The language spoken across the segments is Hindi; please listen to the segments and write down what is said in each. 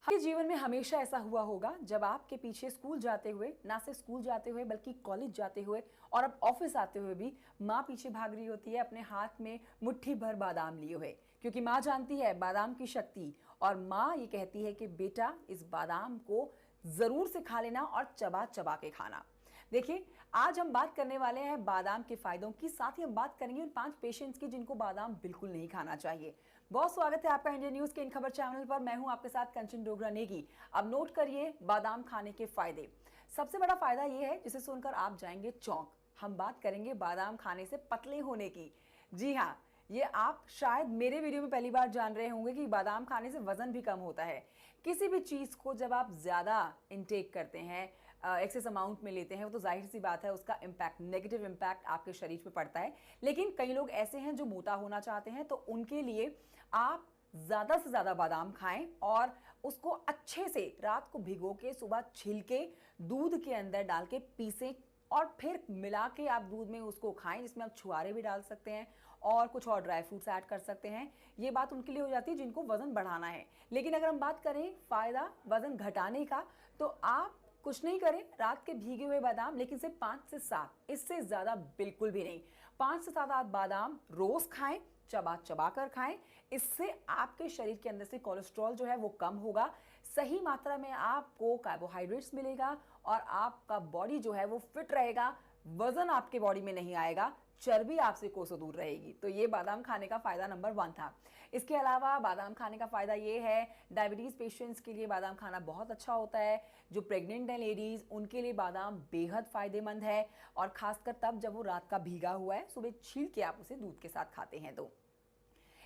आपके जीवन में हमेशा ऐसा हुआ होगा जब आपके पीछे स्कूल जाते हुए, ना सिर्फ स्कूल जाते हुए बल्कि कॉलेज जाते हुए और अब ऑफिस आते हुए भी माँ पीछे भाग रही होती है अपने हाथ में मुट्ठी भर बादाम लिए हुए, क्योंकि माँ जानती है बादाम की शक्ति। और माँ ये कहती है कि बेटा इस बादाम को जरूर से खा लेना और चबा चबा के खाना। देखिए, आज हम बात करने वाले हैं बादाम के फायदों की, साथ ही हम बात करेंगे उन 5 पेशेंट्स की जिनको बादाम बिल्कुल नहीं खाना चाहिए। बहुत स्वागत है आपका इंडिया न्यूज के इन खबर चैनल पर। मैं हूं आपके साथ कंचन डोगरा नेगी। अब नोट करिए बादाम खाने के फायदे। सबसे बड़ा फायदा यह है जिसे सुनकर आप जाएंगे चौंक। हम बात करेंगे बादाम खाने से पतले होने की। जी हाँ, ये आप शायद मेरे वीडियो में पहली बार जान रहे होंगे कि बादाम खाने से वजन भी कम होता है। किसी भी चीज़ को जब आप ज़्यादा इनटेक करते हैं, एक्सेस अमाउंट में लेते हैं, वो तो जाहिर सी बात है उसका इम्पैक्ट, नेगेटिव इम्पैक्ट आपके शरीर पे पड़ता है। लेकिन कई लोग ऐसे हैं जो मोटा होना चाहते हैं, तो उनके लिए आप ज़्यादा से ज़्यादा बादाम खाएं और उसको अच्छे से रात को भिगो के सुबह छील के दूध के अंदर डाल के पीसें और फिर मिला के आप दूध में उसको खाएं, जिसमें आप छुआरे भी डाल सकते हैं और कुछ और ड्राई फ्रूट्स ऐड कर सकते हैं। ये बात उनके लिए हो जाती है जिनको वजन बढ़ाना है। लेकिन अगर हम बात करें फायदा वजन घटाने का, तो आप कुछ नहीं करें, रात के भीगे हुए बादाम, लेकिन सिर्फ 5 से 7, इससे ज्यादा बिल्कुल भी नहीं। 5 से 7 आप बादाम रोज खाएं, चबा चबा कर खाएं। इससे आपके शरीर के अंदर से कोलेस्ट्रॉल जो है वो कम होगा, सही मात्रा में आपको कार्बोहाइड्रेट्स मिलेगा और आपका बॉडी जो है वो फिट रहेगा। वजन आपके बॉडी में नहीं आएगा, चर्बी आपसे कोसों दूर रहेगी। तो ये बादाम खाने का फायदा नंबर 1 था। इसके अलावा बादाम खाने का फायदा ये है, डायबिटीज पेशेंट्स के लिए बादाम खाना बहुत अच्छा होता है। जो प्रेग्नेंट हैं लेडीज, उनके लिए बादाम बेहद फायदेमंद है, और खासकर तब जब वो रात का भीगा हुआ है, सुबह छील के आप उसे दूध के साथ खाते हैं तो।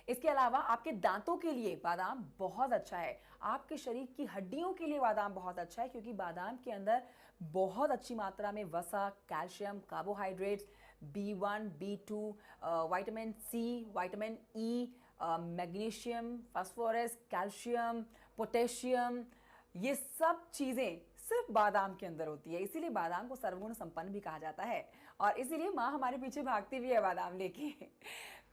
इसके अलावा आपके दांतों के लिए बादाम बहुत अच्छा है। आपके शरीर की हड्डियों के लिए बादाम बहुत अच्छा है, क्योंकि बादाम के अंदर बहुत अच्छी मात्रा में वसा, calcium, carbohydrates, B1, B2, vitamin C, vitamin E, magnesium, phosphorus, calcium, potassium, ये सब चीज़ें सिर्फ बादाम के अंदर होती है। इसीलिए बादाम को सर्वगुण संपन्न भी कहा जाता है, और इसीलिए माँ हमारे पीछे भागती भी है बादाम लेके।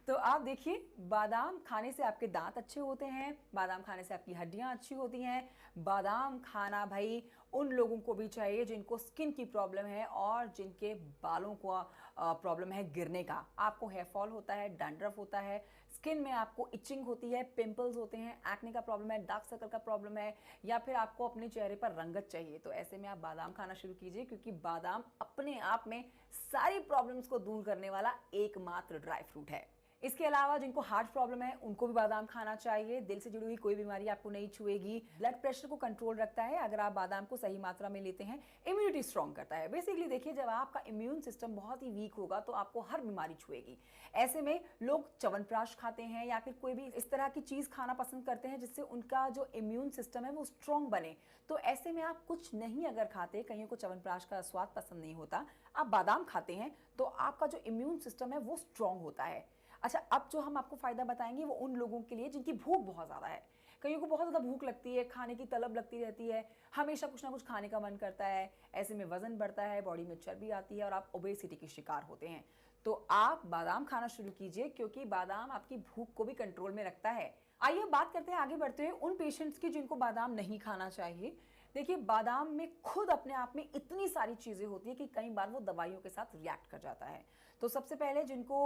तो आप देखिए, बादाम खाने से आपके दांत अच्छे होते हैं, बादाम खाने से आपकी हड्डियां अच्छी होती हैं। बादाम खाना भाई उन लोगों को भी चाहिए जिनको स्किन की प्रॉब्लम है और जिनके बालों को प्रॉब्लम है गिरने का। आपको हेयर फॉल होता है, डैंड्रफ होता है, स्किन में आपको इचिंग होती है, पिंपल्स होते हैं, एक्ने का प्रॉब्लम है, डार्क सर्कल का प्रॉब्लम है, या फिर आपको अपने चेहरे पर रंगत चाहिए, तो ऐसे में आप बादाम खाना शुरू कीजिए, क्योंकि बादाम अपने आप में सारी प्रॉब्लम्स को दूर करने वाला एकमात्र ड्राई फ्रूट है। इसके अलावा जिनको हार्ट प्रॉब्लम है उनको भी बादाम खाना चाहिए। दिल से जुड़ी हुई कोई बीमारी आपको नहीं छुएगी। ब्लड प्रेशर को कंट्रोल रखता है अगर आप बादाम को सही मात्रा में लेते हैं। इम्यूनिटी स्ट्रांग करता है। बेसिकली देखिए, जब आपका इम्यून सिस्टम बहुत ही वीक होगा तो आपको हर बीमारी छुएगी। ऐसे में लोग च्यवनप्राश खाते हैं या फिर कोई भी इस तरह की चीज खाना पसंद करते हैं जिससे उनका जो इम्यून सिस्टम है वो स्ट्रांग बने। तो ऐसे में आप कुछ नहीं अगर खाते, कईयों को च्यवनप्राश का स्वाद पसंद नहीं होता, आप बादाम खाते हैं तो आपका जो इम्यून सिस्टम है वो स्ट्रांग होता है। अच्छा, अब जो हम आपको फायदा बताएंगे वो उन लोगों के लिए जिनकी भूख बहुत ज़्यादा है। कईयों को बहुत ज़्यादा भूख लगती है, खाने की तलब लगती रहती है, हमेशा कुछ ना कुछ खाने का मन करता है। ऐसे में वजन बढ़ता है, बॉडी में चर्बी आती है और आप ओबेसिटी के शिकार होते हैं। तो आप बादाम खाना शुरू कीजिए, क्योंकि बादाम आपकी भूख को भी कंट्रोल में रखता है। आइए बात करते हैं आगे बढ़ते हुए उन पेशेंट्स की जिनको बादाम नहीं खाना चाहिए। देखिए, बादाम में खुद अपने आप में इतनी सारी चीज़ें होती है कि कई बार वो दवाइयों के साथ रिएक्ट कर जाता है। तो सबसे पहले जिनको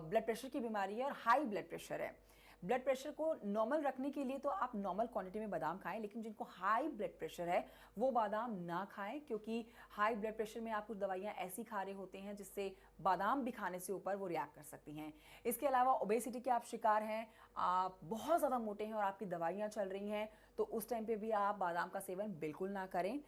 ब्लड प्रेशर की बीमारी है और हाई ब्लड प्रेशर है, ब्लड प्रेशर को नॉर्मल रखने के लिए तो आप नॉर्मल क्वांटिटी में बादाम खाएं, लेकिन जिनको हाई ब्लड प्रेशर है वो बादाम ना खाएं, क्योंकि हाई ब्लड प्रेशर में आप कुछ दवाइयां ऐसी खा रहे होते हैं जिससे बादाम भी खाने से ऊपर वो रिएक्ट कर सकती हैं। इसके अलावा ओबेसिटी के आप शिकार हैं, आप बहुत ज़्यादा मोटे हैं और आपकी दवाइयाँ चल रही हैं, तो उस टाइम पर भी आप बादाम का सेवन बिल्कुल ना करें।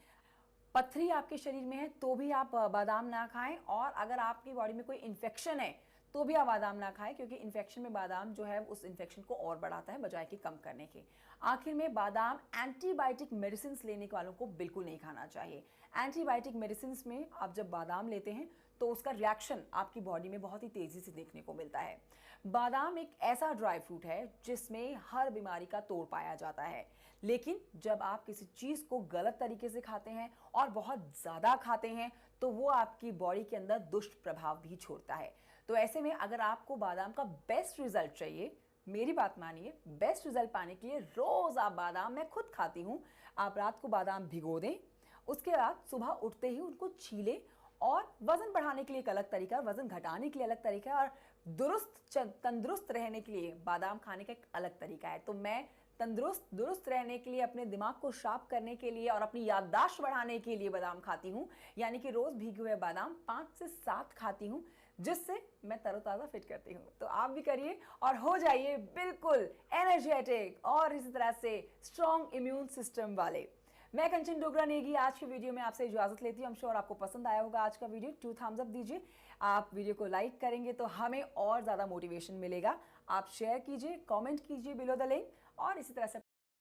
पथरी आपके शरीर में है तो भी आप बादाम ना खाएं, और अगर आपकी बॉडी में कोई इन्फेक्शन है तो भी आप बादाम ना खाएं, क्योंकि इन्फेक्शन में बादाम जो है उस इन्फेक्शन को और बढ़ाता है बजाय कि कम करने के। आखिर में बादाम एंटीबायोटिक मेडिसिन लेने वालों को बिल्कुल नहीं खाना चाहिए। एंटीबायोटिक मेडिसिन में आप जब बादाम लेते हैं तो उसका रिएक्शन आपकी बॉडी में बहुत ही तेजी से देखने को मिलता है। बादाम एक ऐसा ड्राई फ्रूट है जिसमें हर बीमारी का तोड़ पाया जाता है, लेकिन जब आप किसी चीज को गलत तरीके से खाते हैं और बहुत ज्यादा खाते हैं तो वो आपकी बॉडी के अंदर दुष्ट प्रभाव भी छोड़ता है। तो ऐसे में अगर आपको बादाम का बेस्ट रिजल्ट चाहिए मेरी बात मानिए, बेस्ट रिजल्ट पाने के लिए रोज आप बादाम, मैं खुद खाती हूँ, आप रात को बादाम भिगो दें, उसके बाद सुबह उठते ही उनको छीलें। और वजन बढ़ाने के लिए एक अलग तरीका है, वजन घटाने के लिए अलग तरीका है, और तंदुरुस्त रहने के लिए बादाम खाने का एक अलग तरीका है। तो मैं दुरुस्त रहने के लिए, अपने दिमाग को शार्प करने के लिए और अपनी याददाश्त बढ़ाने के लिए बादाम खाती हूँ। यानी कि रोज भीगे हुए बादाम 5 से 7 खाती हूँ, जिससे मैं तरोताज़ा फिट करती हूँ। तो आप भी करिए और हो जाइए बिल्कुल एनर्जेटिक और इसी तरह से स्ट्रॉन्ग इम्यून सिस्टम वाले। मैं कंचन डोगरा नेगी आज की वीडियो में आपसे इजाजत लेती हूँ। I'm श्योर आपको पसंद आया होगा आज का वीडियो। 2 थम्स अप दीजिए। आप वीडियो को लाइक करेंगे तो हमें और ज़्यादा मोटिवेशन मिलेगा। आप शेयर कीजिए, कमेंट कीजिए बिलो द लिंक, और इसी तरह से